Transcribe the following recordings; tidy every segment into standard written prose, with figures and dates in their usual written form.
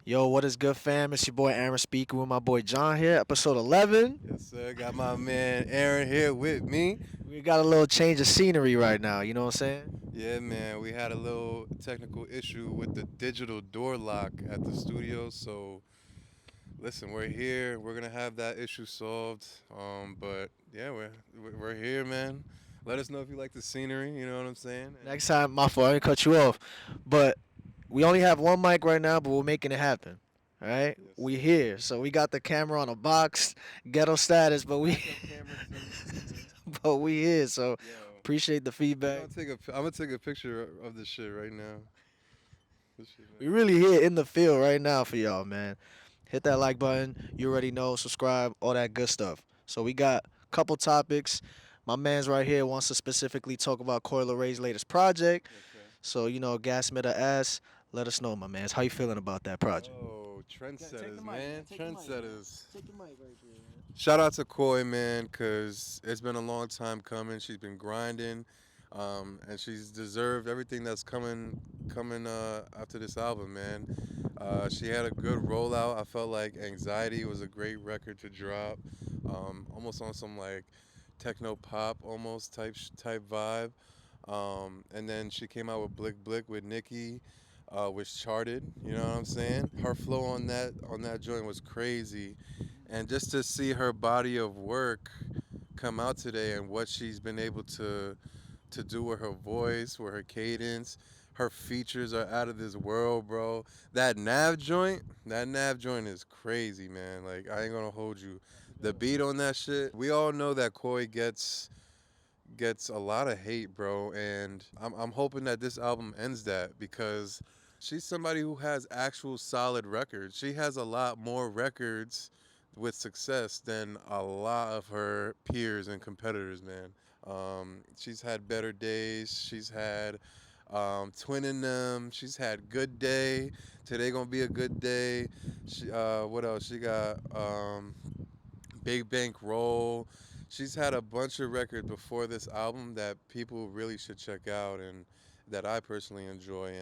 Yo, what is good, fam? It's your boy Aaron speaking with my boy John here, episode 11. Yes, sir. Got my man Aaron here with me. We got a little change of scenery right now, you know what I'm saying? Yeah, man. We had a little technical issue with the digital door lock at the studio. So, listen, we're here. We're gonna have that issue solved. But yeah, we're here, man. Let us know if you like the scenery. You know what I'm saying? Next time, my fault, I didn't cut you off. But we only have one mic right now, but we're making it happen. All right? Yes, We sir. here. So we got the camera on a box, ghetto status, but we Backup camera too. but we here. So Yo, appreciate the we're feedback. gonna take a. I'm gonna take a picture of this shit right now. This shit, We man. really here in the field right now for y'all, man. Hit that like button. You already know. Subscribe. All that good stuff. So we got a couple topics. My man's right here wants to specifically talk about Coi Leray's latest project. Okay. So gas mitter ass. Let us know, my man's. How you feeling about that project? Oh, Take the trendsetters, mic, man. man. Take the mic, man. Trendsetters. Take the mic right there, man. Shout out to Koi, man, because it's been a long time coming. She's been grinding, and she's deserved everything that's coming after this album, man. She had a good rollout. I felt like Anxiety was a great record to drop, almost on some like techno pop almost type vibe. And then she came out with Blick Blick with Nicki, which charted. You know what I'm saying? Her flow on that joint was crazy, and just to see her body of work come out today and what she's been able to do with her voice, with her cadence. Her features are out of this world, bro. That Nav joint is crazy, man. Like I ain't gonna hold you. The beat on that shit. We all know that Koi gets a lot of hate, bro, and I'm hoping that this album ends that because she's somebody who has actual solid records. She has a lot more records with success than a lot of her peers and competitors, man. She's had Better Days. She's had Twinning Them. She's had Good Day. Today gonna be a good day. What else? She got Big Bank Roll. She's had a bunch of records before this album that people really should check out and that I personally enjoy.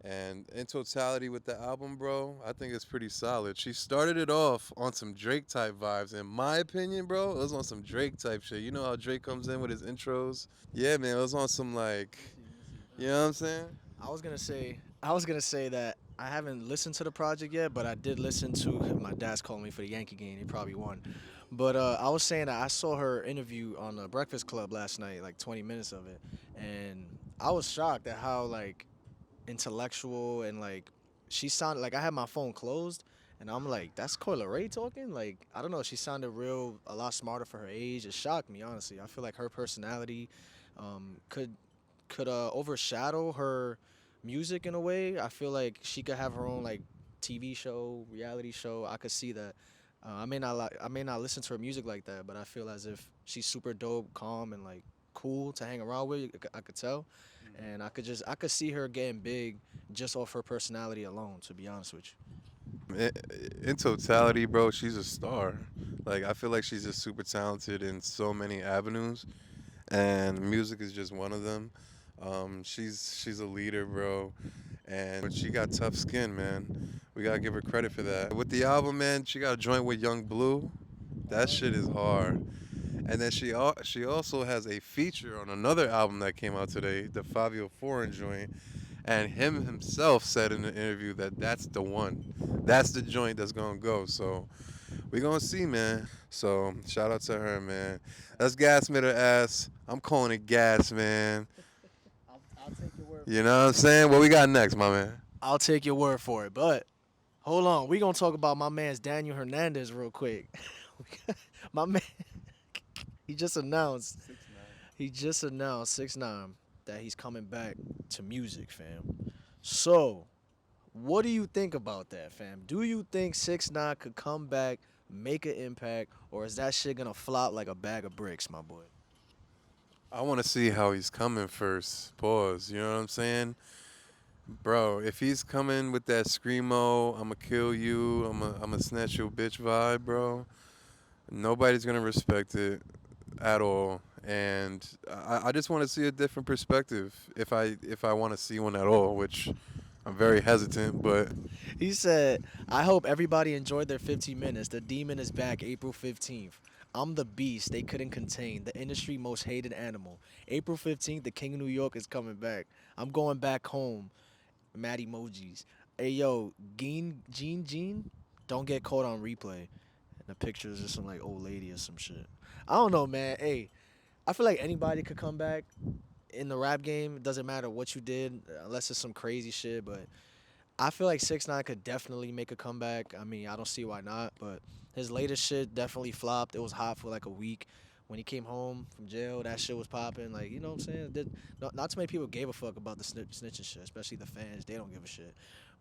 And in totality with the album, bro, I think it's pretty solid. She started it off on some Drake type vibes. In my opinion, bro, it was on some Drake type shit. You know how Drake comes in with his intros? Yeah, man, it was on some like, you know what I'm saying? I was gonna say that I haven't listened to the project yet, but I did listen to my dad's calling me for the Yankee game. He probably won, but I was saying that I saw her interview on the Breakfast Club last night, like 20 minutes of it, and I was shocked at how like intellectual and like she sounded like I had my phone closed. And I'm like, that's Coi Leray talking? Like, I don't know. She sounded a lot smarter for her age. It shocked me, honestly. I feel like her personality could overshadow her music in a way. I feel like she could have her own like TV show, reality show. I could see that. I may not listen to her music like that, but I feel as if she's super dope, calm, and like cool to hang around with. I could tell, and I could see her getting big just off her personality alone. To be honest with In, in totality, bro, she's a star. Like I feel like she's just super talented in so many avenues, and music is just one of them. She's a leader, bro, and she got tough skin, man. We gotta give her credit for that. With the album, man, she got a joint with Young Blue. That shit is hard. And then she also has a feature on another album that came out today, the Fivio Foreign joint. And him himself said in the interview that that's the one, that's the joint that's gonna go. So we gonna see, man. So shout out to her, man. That's gas mitter ass. I'm calling it gas, man. you. I'll take your word You for it. know what I'm saying? What we got next, my man? I'll take your word for it. But hold on, we gonna talk about my man's Daniel Hernandez real quick. My man, he just announced. 6ix9ine. He just announced 6ix9ine that he's coming back to music, fam. So, what do you think about that, fam? Do you think 6ix9ine could come back, make an impact, or is that shit gonna flop like a bag of bricks, my boy? I want to see how he's coming first. Pause. You know what I'm saying? Bro, if he's coming with that screamo, I'ma kill you, I'ma snatch your bitch vibe, bro, nobody's gonna respect it at all. And I just want to see a different perspective if I want to see one at all, which I'm very hesitant, but He said, I hope everybody enjoyed their 15 minutes. The demon is back April 15th. I'm the beast they couldn't contain, the industry most hated animal. April 15th, the King of New York is coming back. I'm going back home. Mad emojis. Hey, yo, Gene, don't get caught on replay. And the picture is just some like old lady or some shit. I don't know, man. Hey, I feel like anybody could come back in the rap game. It doesn't matter what you did, unless it's some crazy shit. But I feel like 6ix9ine could definitely make a comeback. I mean, I don't see why not. But his latest shit definitely flopped. It was hot for like a week. When he came home from jail, that shit was popping. Like, you know what I'm saying? Not too many people gave a fuck about the snitching shit, especially the fans. They don't give a shit.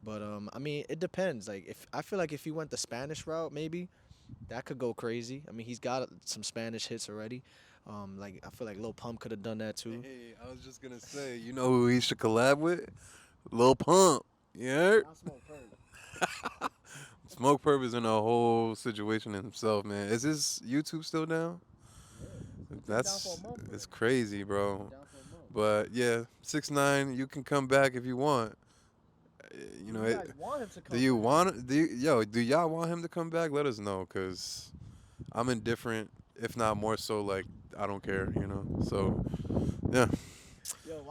But I mean, it depends. Like, if I feel like if he went the Spanish route, maybe that could go crazy. I mean, he's got some Spanish hits already. Like I feel like Lil Pump could have done that too. hey, I was just gonna say, you know who he should collab with? Lil Pump. Yeah. Not Smoke Purge. Smoke Purp is in a whole situation himself, man. Is his YouTube still down? Yeah. He's down for That's a month, it's bro. crazy, He's bro. down for a month. But yeah, 6ix9ine, you can come back if you want. You Do know, you guys want him to do come you back? want? Do y'all want him to come back? Let us know, cause I'm indifferent. If not more so, like I don't care. You know. So yeah, Yo,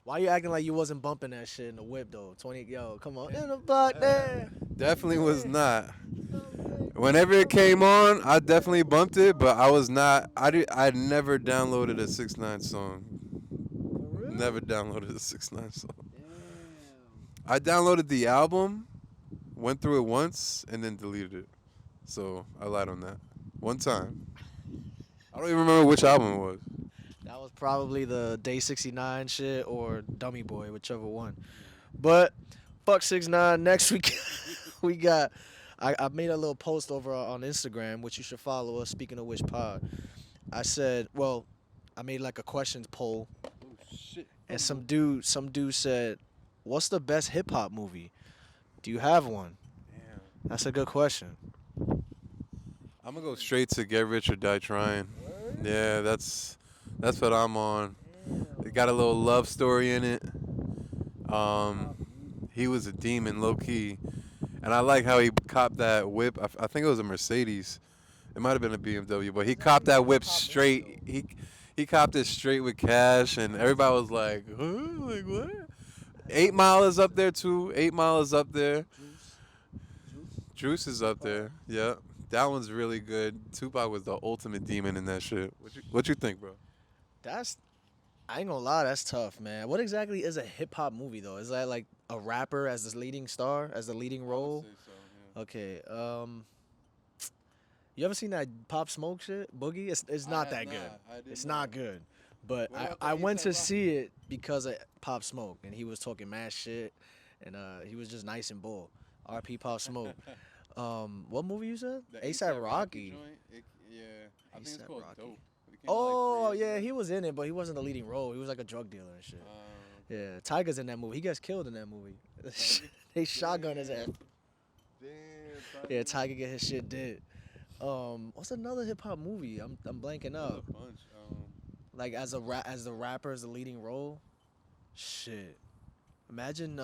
why you acting like you wasn't bumping that shit in the whip though? 20, yo, come on. In the butt there. definitely was Yeah. not. Okay. Whenever it came on, I definitely bumped it, but I was not. I never downloaded a 6ix9ine song. For real? Never downloaded a 6ix9ine song. Damn. I downloaded the album, went through it once, and then deleted it. So I lied on that. One time. I don't even remember which album it was. That was probably the Day 69 shit or Dummy Boy, whichever one. But fuck 6ix9ine. Next week we got. I made a little post over on Instagram, which you should follow us. Speaking of which pod, I said, well, I made like a questions poll, Oh shit. and some dude said, "What's the best hip hop movie? Do you have one?" Damn. That's a good question. I'm gonna go straight to Get Rich or Die Trying. Word? Yeah, that's what I'm on. Damn. It got a little love story in it. Um, Hip-hop movie. he was a demon, low key, and I like how he copped that whip. I think it was a Mercedes. It might have been a BMW, but he It's not copped even a that whip hip-hop movie straight. He copped it straight with cash, and everybody was like, "Huh? Like what?" though. 8 Mile is up there too. 8 Mile is up there. Juice. Juice. Juice is up Tupac. there. Yeah, that one's really good. Tupac was the ultimate demon in that shit. What you think, bro? That's I ain't gonna lie, that's tough, man. What exactly is a hip hop movie though? Is that like a rapper as the leading star, as the leading role? Okay. You ever seen that Pop Smoke shit, Boogie? It's not that good. It's not good. But I went to see it because of Pop Smoke, and he was talking mad shit, and he was just nice and bull. R.P. Pop Smoke. What movie you said? ASAP Rocky. Yeah, I think it's A$AP called Rocky. Dope. Oh yeah, he was in it, but he wasn't the leading role. He was like a drug dealer and shit. Yeah, Tiger's in that movie. He gets killed in that movie. They shotgun his ass. Damn. Yeah, Tiger get his shit dead. What's another hip hop movie? I'm blanking There's out. a bunch. Like as the rapper as the leading role. Shit. Imagine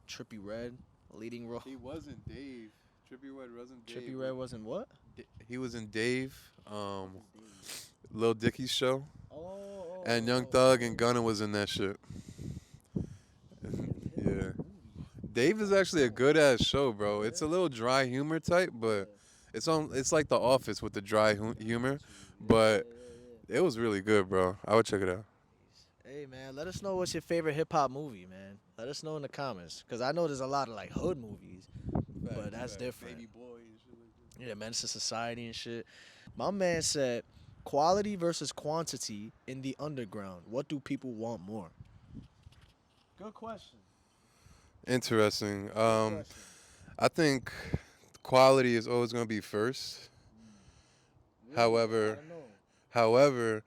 Trippie Redd leading role. He wasn't Dave. Trippie Red wasn't Dave. Trippie Redd wasn't what? He was in Dave, Lil Dicky's show, and Young Thug and Gunna was in that shit. Yeah, Dave is actually a good ass show, bro. It's a little dry humor type, but It's like The Office with the dry humor, but it was really good, bro. I would check it out. Hey man, let us know what's your favorite hip hop movie, man. Let us know in the comments, cause I know there's a lot of like hood movies, but that's different. Baby boy and shit like that. Yeah, Menace to Society and shit. My man said, quality versus quantity in the underground. What do people want more? Good question. Interesting. I think quality is always gonna be first. However, However,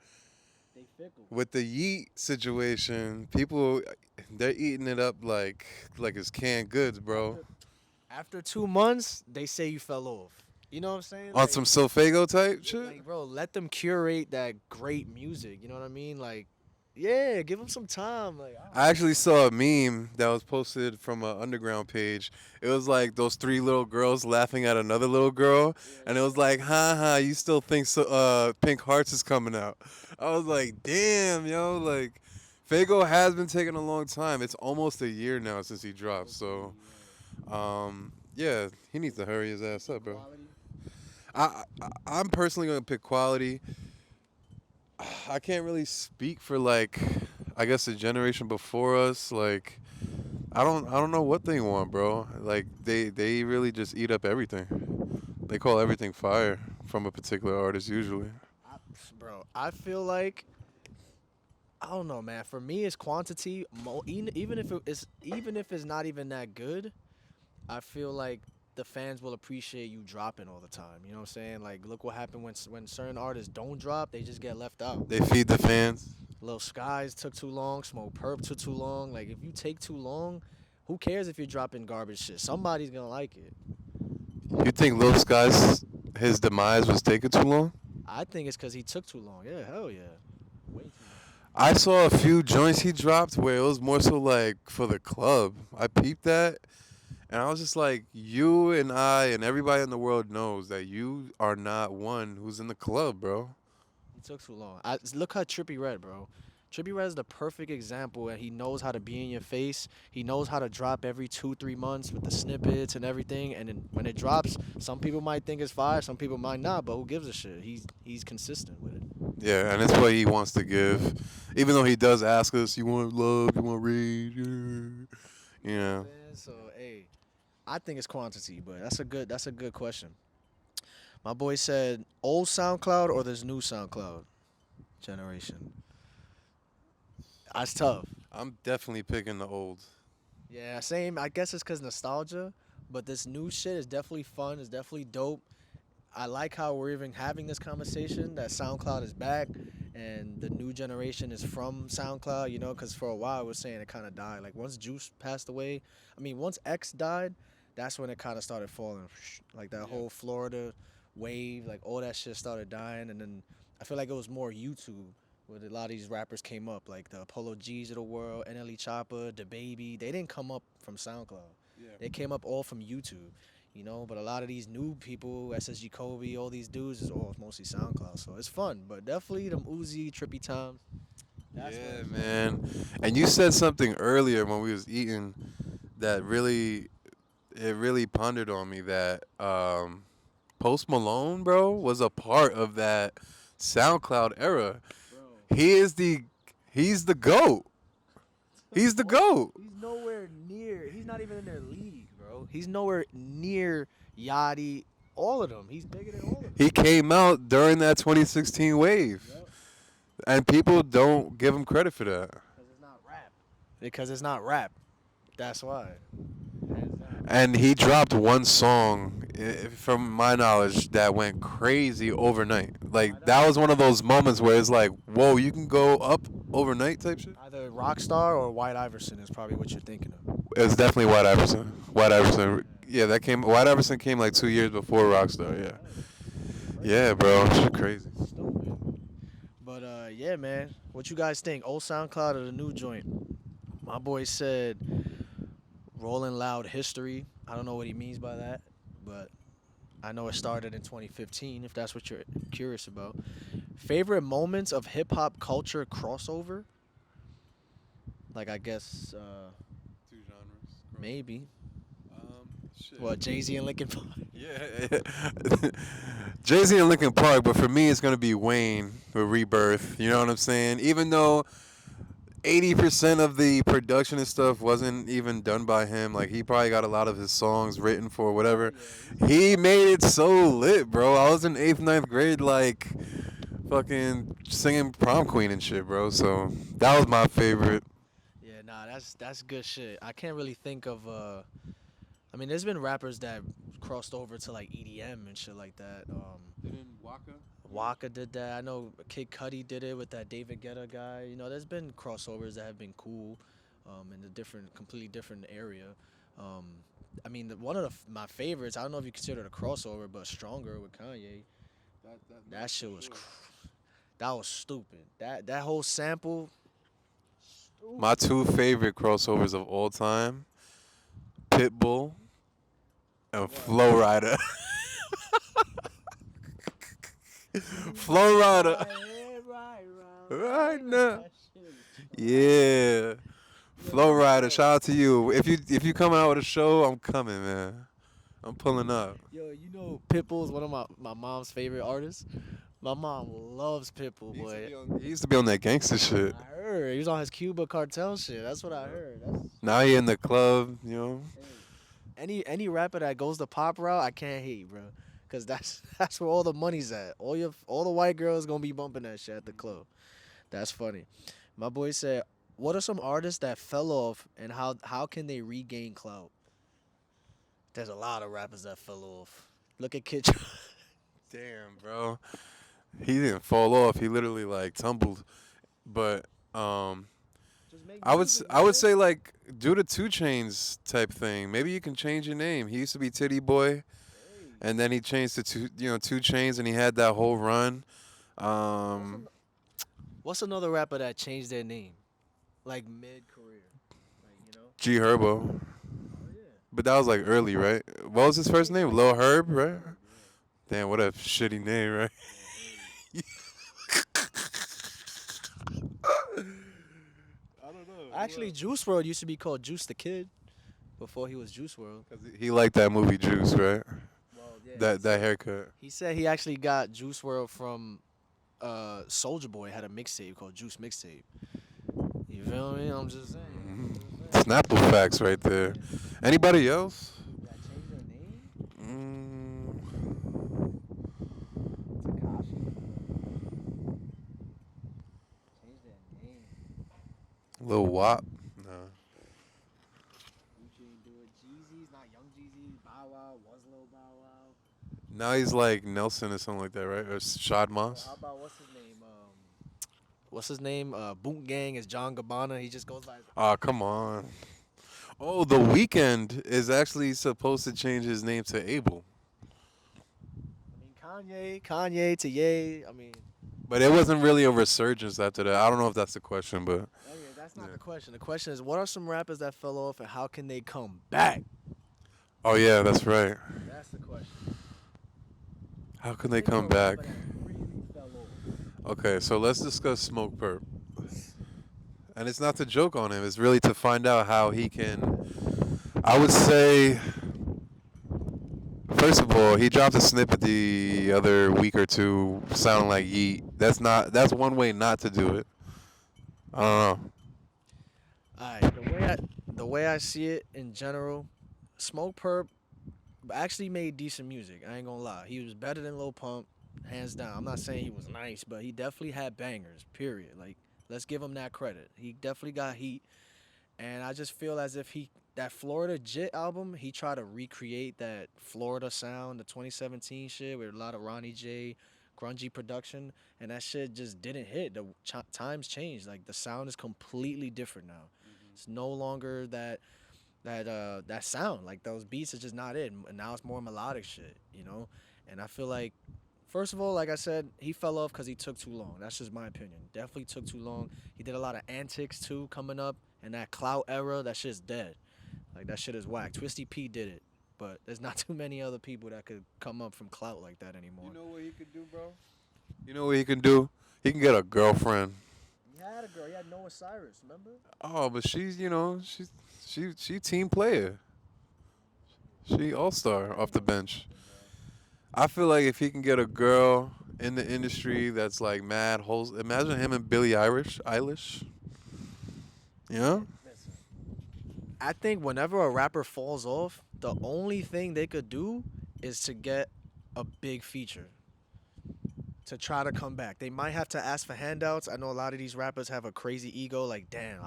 they fickle. with the yeet situation, people they're eating it up like it's canned goods, bro. After 2 months, they say you fell off. You know what I'm saying? On some Sofago type shit. Like, bro, let them curate that great music. You know what I mean? Like, Yeah, give him some time. Like, I I don't actually saw a meme that was posted from an underground page. It was like those three little girls laughing at another little girl, and it was like, "Ha ha, you still think so? Pink Hearts is coming out." I was like, "Damn, yo!" Like, Fago has been taking a long time. It's almost a year now since he dropped. So, yeah, he needs to hurry his ass up, bro. quality. I'm personally gonna pick quality. I can't really speak for like, I guess the generation before us. Like, I don't know what they want, bro. Like they really just eat up everything. They call everything fire from a particular artist usually. I, bro, I feel like I don't know, man. For me, it's quantity. Even if even if it's not even that good, I feel like the fans will appreciate you dropping all the time. You know what I'm saying? Like, look what happened when certain artists don't drop, they just get left out. They feed the fans. Lil Skies took too long. Smoke Perp took too long. Like, if you take too long, who cares if you're dropping garbage shit? Somebody's gonna like it. You think Lil Sky's his demise was taking too long? I think it's because he took too long. Yeah, hell yeah. Way too long. I saw a few joints he dropped where it was more so like for the club. I peeped that and I was just like, you and I and everybody in the world knows that you are not one who's in the club, bro. He took too long. Look how Trippy Red, bro. Trippy Red is the perfect example, and he knows how to be in your face. He knows how to drop every 2-3 months with the snippets and everything. And then when it drops, some people might think it's fire, some people might not. But who gives a shit? He's consistent with it. Yeah, and it's what he wants to give. Even though he does ask us, you want love, you want rage, yeah. Man, so hey, I think it's quantity, but that's a good question. My boy said old SoundCloud or this new SoundCloud generation. That's tough. I'm definitely picking the old. Yeah, same. I guess it's cause nostalgia, but this new shit is definitely fun. It's definitely dope. I like how we're even having this conversation that SoundCloud is back and the new generation is from SoundCloud. You know, cause for a while I was saying it kind of died. Like once Juice passed away, I mean once X died, that's when it kind of started falling. Like that whole Florida wave, like all that shit started dying, and then I feel like it was more YouTube where a lot of these rappers came up, like the Apollo G's of the world, NLE Choppa, the Baby. They didn't come up from SoundCloud. They came up all from YouTube, you know. But a lot of these new people, SSG Kobe, all these dudes is all mostly SoundCloud. So it's fun, but definitely them Uzi trippy times. That's what Yeah, it's man. And you said something earlier when we was eating that really, it really pondered on me that Post Malone, bro, was a part of that SoundCloud era. bro. He is the, he's the goat. He's the goat. He's nowhere near. He's not even in their league, bro. He's nowhere near Yachty. All of them. He's bigger than all of them. He came out during that 2016 wave, Yep. and people don't give him credit for that. Because it's not rap. Because it's not rap. That's why. Hands down. And he dropped one song, from my knowledge, that went crazy overnight. Like that was one of those moments where it's like, whoa, you can go up overnight type shit. Either Rockstar or White Iverson is probably what you're thinking of. It was definitely White Iverson. White Iverson, yeah, that came. White Iverson came like 2 years before Rockstar. Yeah, yeah, bro, shit crazy. Stupid. But yeah, man. What you guys think? Old SoundCloud or the new joint? My boy said Rolling Loud History. I don't know what he means by that, but I know it started in 2015, if that's what you're curious about. Favorite moments of hip hop culture crossover? Like, I guess, Two genres. maybe. Shit. What, Jay Z and Linkin Park? Yeah. Jay Z and Linkin Park, but for me, it's gonna be Wayne with Rebirth. You know what I'm saying? Even though 80% of the production and stuff wasn't even done by him, like he probably got a lot of his songs written for whatever. He made it so lit, bro. I was in eighth, ninth grade, like fucking singing Prom Queen and shit, bro. So that was my favorite. Yeah, nah, that's good shit. I can't really think of I mean, there's been rappers that crossed over to like EDM and shit like that. Didn't Waka? Waka did that. I know Kid Cudi did it with that David Guetta guy. You know, there's been crossovers that have been cool, in a completely different area. Um, I mean, one of my favorites. I don't know if you consider it a crossover, but Stronger with Kanye. That shit was, that was stupid. That whole sample. My two favorite crossovers of all time: Pitbull and Flow Rider. Flow Rider. Right now. Yeah. Flow Rider, shout out to you. If you come out with a show, I'm coming, man. I'm pulling up. Yo, you know Pitbull's one of my mom's favorite artists. My mom loves Pitbull, boy. He used to be on that gangster shit. I heard he was on his Cuba cartel shit. That's what I heard. That's Now he in the club, you know. any rapper that goes the pop route, I can't hate, bro. Cause that's that's where all the money's at. All the white girls gonna be bumping that shit at the club. That's funny. My boy said, "What are some artists that fell off, and how can they regain clout?" There's a lot of rappers that fell off. Look at Kid. Damn, bro. He didn't fall off. He literally like tumbled. But Just make I would say like do the 2 Chainz type thing. Maybe you can change your name. He used to be Titty Boy, and then he changed to 2 Chainz, and he had that whole run. Um, What's another rapper that changed their name, like mid career, like you know? G Herbo. Oh yeah. But that was like early, right? What was his first name? Lil Herb, right? Damn, what a shitty name, right? I don't know. Actually, Juice World used to be called Juice the Kid before he was Juice World. He liked that movie Juice, right? Well, yeah. That haircut. He said he actually got Juice World from Soldier Boy had a mixtape called Juice Mixtape. You feel me? I'm just saying. Snapple facts right there. Anybody else? That changed their name? Mm, Takashi. Changed their name. Lil Wop. No. Gucci ain't do it. Jeezy's not Young Jeezy. Bow Wow was Lil Bow Wow. Now he's like Nelson or something like that, right? Or Shad Moss. How about what's his name? Boot Gang is John Gabbana. He just goes like. Oh, come on. Oh, The Weeknd is actually supposed to change his name to Abel. I mean, Kanye to Ye. I mean, But it wasn't really a resurgence after that. I don't know if that's the question, but yeah, that's not Yeah. the question. The question is, what are some rappers that fell off, and how can they come back? oh yeah, that's right. That's the question. How can they Think of come a back? rapper that really fell off. Okay, so let's discuss Smoke Perp. And it's not to joke on him, it's really to find out how he can. I would say, first of all, he dropped a snippet the other week or two sounding like Yeet. That's one way not to do it. I don't know. Alright, the way I see it in general, Smoke Perp actually made decent music. I ain't gonna lie. He was better than Lil Pump, hands down. I'm not saying he was nice, but he definitely had bangers. Period. Like, let's give him that credit. He definitely got heat, and I just feel as if that Florida Jit album, he tried to recreate that Florida sound, the 2017 shit with a lot of Ronnie J, grungy production, and that shit just didn't hit. The times changed. Like, the sound is completely different now. It's no longer that sound. Like, those beats are just not it. And now it's more melodic shit, you know? And I feel like, first of all, like I said, he fell off because he took too long. That's just my opinion. Definitely took too long. He did a lot of antics too coming up, and that clout era, that shit's dead. Like, that shit is whack. Twisty P did it, but there's not too many other people that could come up from clout like that anymore. You know what he could do, bro? You know what he can do? He can get a girlfriend. He had a girl. He had Noah Cyrus, remember? Oh, but she's, she team player. She all-star off the bench. I feel like if he can get a girl in the industry that's like mad holes, imagine him and Billie Eilish. You know? Listen, I think whenever a rapper falls off, the only thing they could do is to get a big feature to try to come back. They might have to ask for handouts. I know a lot of these rappers have a crazy ego. Like, damn,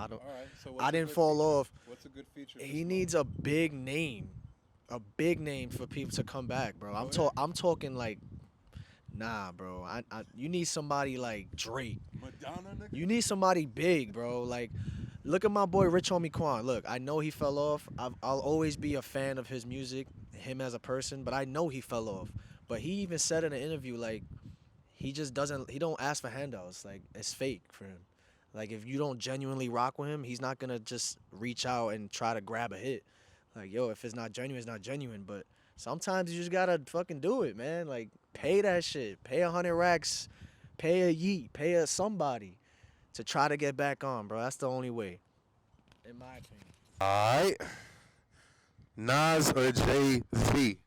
I didn't fall off. What's a good feature? He needs a big name for people to come back, bro. I'm talking like, nah, bro. You need somebody like Drake. Madonna, nigga? You need somebody big, bro. Like, look at my boy Rich Homie Quan. Look, I know he fell off. I'll always be a fan of his music, him as a person, but I know he fell off. But he even said in an interview, like, he don't ask for handouts. Like, it's fake for him. Like if you don't genuinely rock with him, he's not gonna just reach out and try to grab a hit. Like yo, if it's not genuine, it's not genuine. But sometimes you just gotta fucking do it, man. Like pay that shit. Pay 100 racks. Pay a yeet. Pay a somebody to try to get back on, bro. That's the only way, in my opinion. All right. Nas or Jay Z?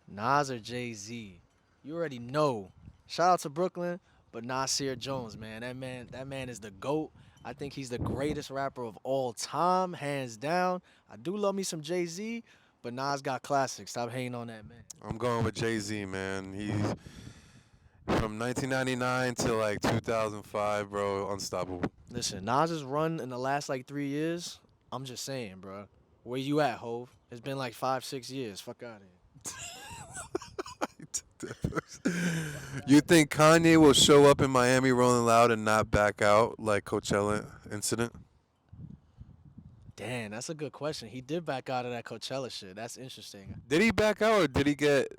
Nas or Jay Z? You already know. Shout out to Brooklyn, but Nasir Jones, man. That man is the GOAT. I think he's the greatest rapper of all time, hands down. I do love me some Jay Z, but Nas got classics. Stop hating on that man. I'm going with Jay Z, man. He's from 1999 to like 2005, bro. Unstoppable. Listen, Nas's run in the last like 3 years, I'm just saying, bro. Where you at, Hove? It's been like 5, 6 years. Fuck out of here. You think Kanye will show up in Miami Rolling Loud and not back out like Coachella incident? Damn, that's a good question. He did back out of that Coachella shit. That's interesting. Did he back out or did he get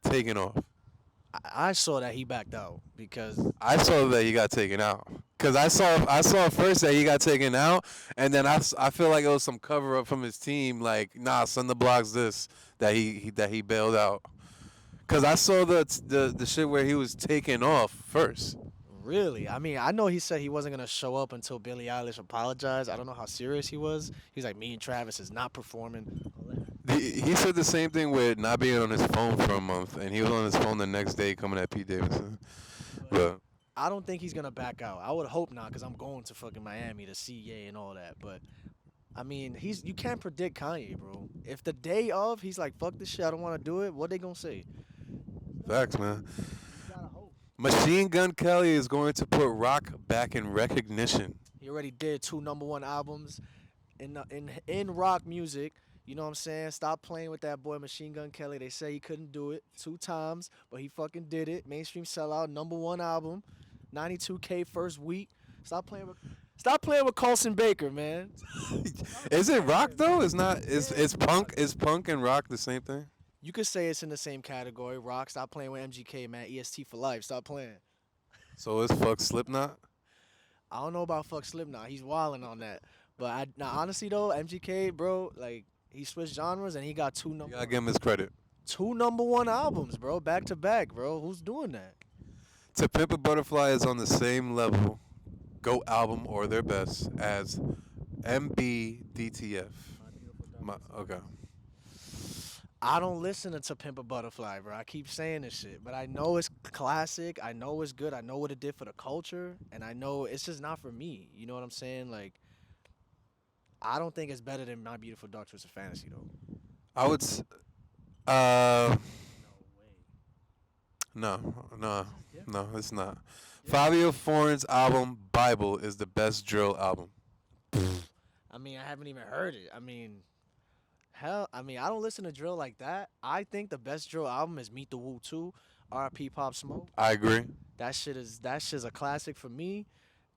taken off? I saw that he backed out because I saw that he got taken out. Cause I saw first that he got taken out, and then I feel like it was some cover up from his team, like nah, send the blogs this that he bailed out. Cause I saw the shit where he was taken off first. really, I mean, I know he said he wasn't gonna show up until Billie Eilish apologized. I don't know how serious he was. He's like, me and Travis is not performing. He said the same thing with not being on his phone for a month, and he was on his phone the next day coming at Pete Davidson. But I don't think he's gonna back out. I would hope not, cause I'm going to fucking Miami to see Ye and all that. But I mean, you can't predict Kanye, bro. If the day of he's like, fuck this shit, I don't want to do it. What they gonna say? facts, man. You gotta hope. Machine Gun Kelly is going to put rock back in recognition. He already did 2 #1 albums in rock music. You know what I'm saying? Stop playing with that boy Machine Gun Kelly. They say he couldn't do it 2 times, but he fucking did it. Mainstream sellout, #1 album, 92K first week. Stop playing with Colson Baker, man. Is it rock though? It's not. It's punk. Is punk and rock the same thing? You could say it's in the same category. Rock, stop playing with MGK, man. EST for life. Stop playing. So it's fuck Slipknot. I don't know about fuck Slipknot. He's wilding on that. But honestly though, MGK, bro, like he switched genres and he got You gotta give him his credit. 2 #1 albums, bro, back to back, bro. Who's doing that? To Pimp a Butterfly is on the same level, GOAT album or their best, as MBDTF. Okay. I don't listen to Pimp a Butterfly, bro. I keep saying this shit, but I know it's classic. I know it's good. I know what it did for the culture, and I know it's just not for me. You know what I'm saying? Like, I don't think it's better than My Beautiful Dark Twisted Fantasy, though. I would. No, it's not. Fivio Foreign's album Bible is the best drill album. I mean, I haven't even heard it. I mean, I don't listen to drill like that. I think the best drill album is Meet the Woo 2, R.I.P. Pop Smoke. I agree. That shit's a classic for me.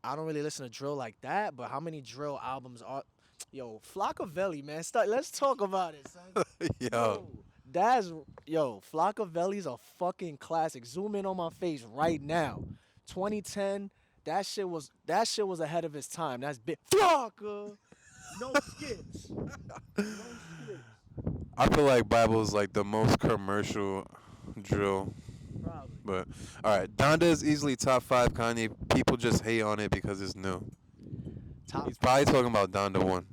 I don't really listen to drill like that, but how many drill albums are? Yo, Flockavelli, man. Let's talk about it, son. Yo. Flockavelli's a fucking classic. Zoom in on my face right now. 2010. That shit was ahead of its time. That's big. Flocka. No skips. No skips. I feel like Bible is like the most commercial drill. Probably. But all right, Donda is easily top 5 Kanye. People just hate on it because it's new. He's probably talking about Donda 1.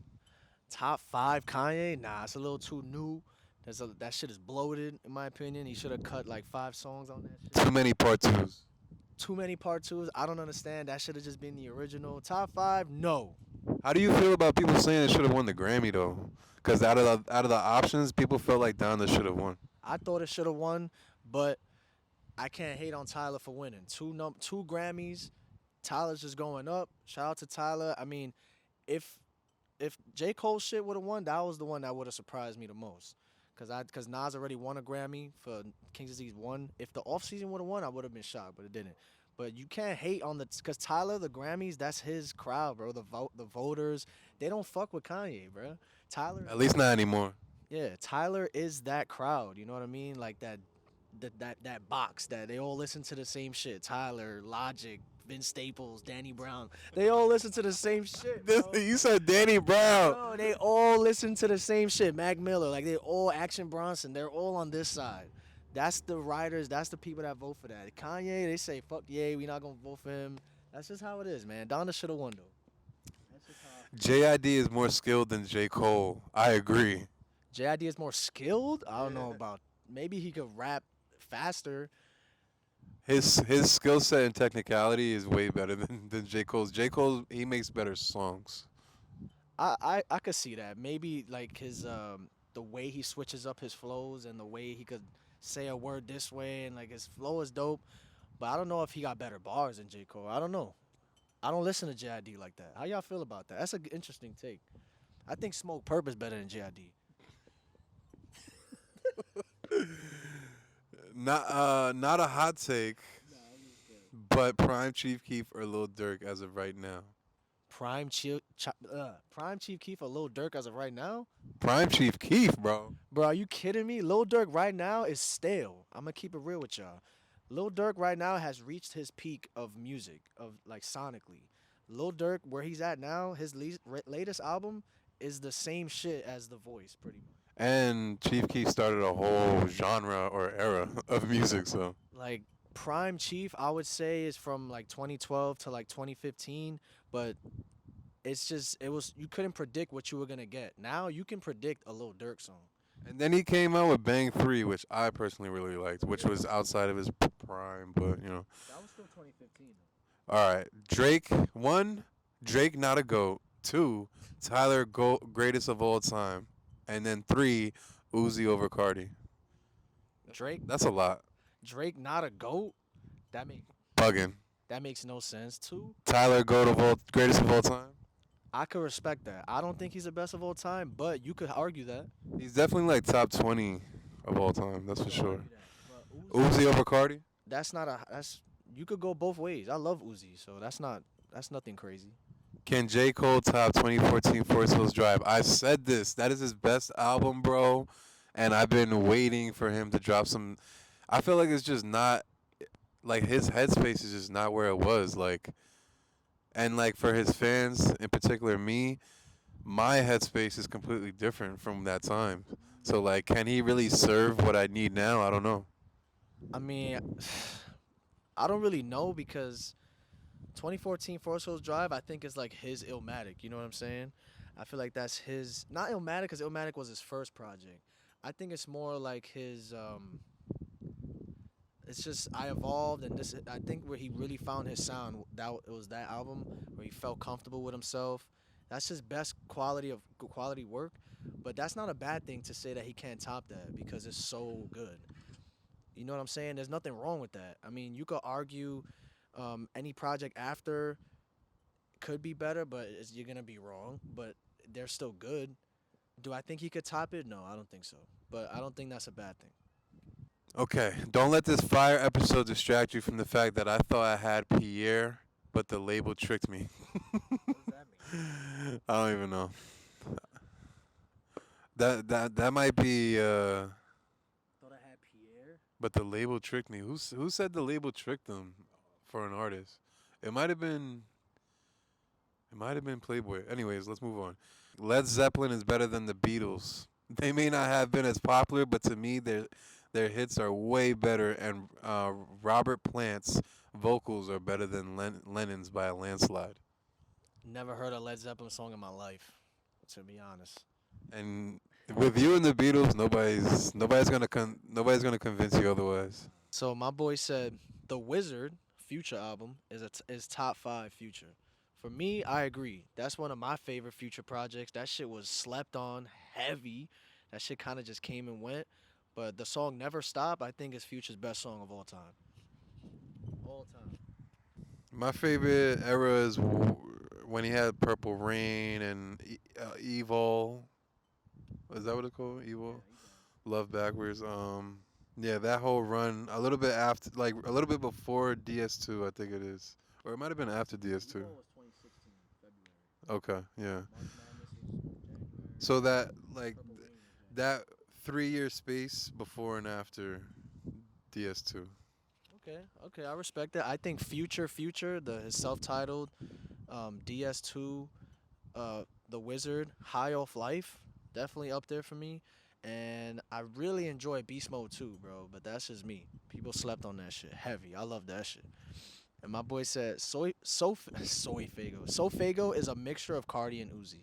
Top 5 Kanye? Nah, it's a little too new. That shit is bloated, in my opinion. He should have cut like 5 songs on that shit. Too many part 2s. Too many part 2s. I don't understand. That should have just been the original. Top 5? No. How do you feel about people saying it should have won the Grammy though? Because out of the options, people felt like Donda should have won. I thought it should have won, but I can't hate on Tyler for winning. 2 Grammys. Tyler's just going up. Shout out to Tyler. I mean, if J. Cole shit would have won, that was the one that would have surprised me the most. Cause Nas already won a Grammy for King's Disease 1. If the offseason would have won, I would have been shocked, but it didn't. But you can't hate on cause Tyler, the Grammys, that's his crowd, bro. The voters, they don't fuck with Kanye, bro. Tyler. At least not anymore. Yeah, Tyler is that crowd. You know what I mean? Like that box that they all listen to the same shit. Tyler, Logic, Vince Staples, Danny Brown. They all listen to the same shit, This, bro. you said Danny Brown. Bro, they all listen to the same shit. Mac Miller, like they all Action Bronson. They're all on this side. That's the writers. That's the people that vote for that. Kanye, they say fuck yeah, we not gonna vote for him. That's just how it is, man. Donna should have won though. That's just how I feel. JID is more skilled than J. Cole. I agree. JID is more skilled. I don't know Yeah. about. Maybe he could rap faster. His skill set and technicality is way better than J. Cole's. J. Cole, he makes better songs. I could see that. Maybe like his the way he switches up his flows and the way he could say a word this way and like his flow is dope. But I don't know if he got better bars than J. Cole. I don't know. I don't listen to JID like that. How y'all feel about that? That's an interesting take. I think Smoke Purp is better than JID. Not a hot take, but Prime Chief Keef or Lil Durk as of right now. Prime Chief Keef or Lil Durk as of right now? Prime Chief Keef, bro. Bro, are you kidding me? Lil Durk right now is stale. I'm gonna keep it real with y'all. Lil Durk right now has reached his peak of music, of like sonically. Lil Durk, where he's at now, his latest album is the same shit as The Voice, pretty much. And Chief Keef started a whole genre or era of music, so Like Prime Chief, I would say is from like 2012 to like 2015, but it's just it was you couldn't predict what you were gonna get. Now you can predict a Lil Durk song. and then he came out with Bang 3, which I personally really liked, which was outside of his prime, but you know. That was still 2015. All right, Drake 1, Drake not a goat. 2, Tyler greatest of all time, and then 3, Uzi over Cardi. Drake, That's a lot. Drake not a goat. That make Bugging. that makes no sense too. Tyler greatest of all time. I could respect that. I don't think he's the best of all time, but you could argue that. He's definitely like top 20 of all time. That's for You could sure. argue that. But Uzi, Uzi over Cardi. that's not a that's you could go both ways. I love Uzi, so that's nothing crazy. Can J. Cole top 2014 Forest Hills Drive? I said this. That is his best album, bro. And I've been waiting for him to drop some. I feel like it's just not. Like, his headspace is just not where it was. Like, and, like, for his fans, in particular me, my headspace is completely different from that time. So, like, can he really serve what I need now? I don't know. I mean, I don't really know because 2014 Forest Hills Drive, I think is like his Illmatic. You know what I'm saying? I feel like that's his not Illmatic because Illmatic was his first project. I think it's more like his. It's just I evolved and this. I think where he really found his sound that it was that album where he felt comfortable with himself. That's his best quality work, but that's not a bad thing to say that he can't top that because it's so good. You know what I'm saying? There's nothing wrong with that. I mean, you could argue any project after could be better, but you're gonna be wrong. But they're still good. Do I think he could top it? No, I don't think so. But I don't think that's a bad thing. Okay, don't let this fire episode distract you from the fact that I thought I had Pierre, but the label tricked me. What does that mean? I don't even know. That might be. Thought I had Pierre. But the label tricked me. Who said the label tricked them for an artist? It might have been. It might have been Playboy. Anyways, let's move on. Led Zeppelin is better than the Beatles. They may not have been as popular, but to me, their hits are way better. And Robert Plant's vocals are better than Lennon's by a landslide. Never heard a Led Zeppelin song in my life, to be honest. And with you and the Beatles, nobody's gonna convince you otherwise. So my boy said the Wizard Future album is top 5 Future. For me, I agree. That's one of my favorite Future projects. That shit was slept on heavy. That shit kind of just came and went. But the song Never Stop, I think is Future's best song of all time. All time. My favorite era is when he had Purple Rain and Evil. Is that what it's called? Evil. Love Backwards. Yeah, that whole run. A little bit after, like a little bit before DS2, I think it is, or it might have been after DS2. Evil was 2016 February. Okay, yeah. March Madness was January. So that like Purple Rain was January. that 3-year space before and after DS2. Okay, I respect that. I think Future, the his self-titled, DS2, The Wizard, High Off Life, definitely up there for me. And I really enjoy Beast Mode too, bro. But that's just me. People slept on that shit heavy. I love that shit. And my boy said Soy Fago. So Fago is a mixture of Cardi and Uzi.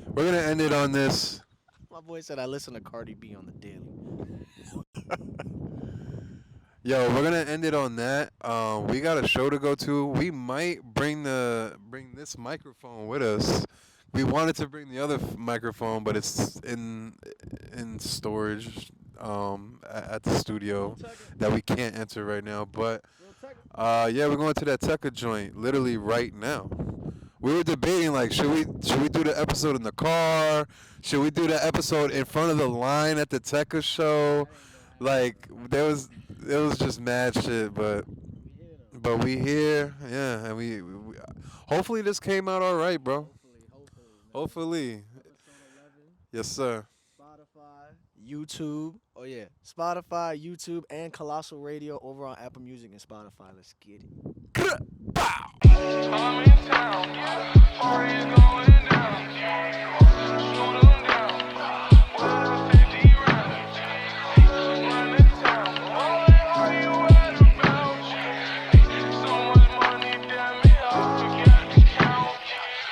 We're gonna end it on this. My boy said I listen to Cardi B on the daily. Yo, we're gonna end it on that. We got a show to go to. We might bring this microphone with us. We wanted to bring the other microphone, but it's in storage at the studio that we can't enter right now. But yeah, we're going to that Tekka joint literally right now. We were debating like should we do the episode in the car? Should we do the episode in front of the line at the Tekka show? Like it was just mad shit, but we here, yeah, and we hopefully this came out all right, bro. Hopefully, yes, sir. Spotify, YouTube. Oh yeah, Spotify, YouTube, and Colossal Radio over on Apple Music and Spotify. Let's get it. Pow. I'm in town. Party's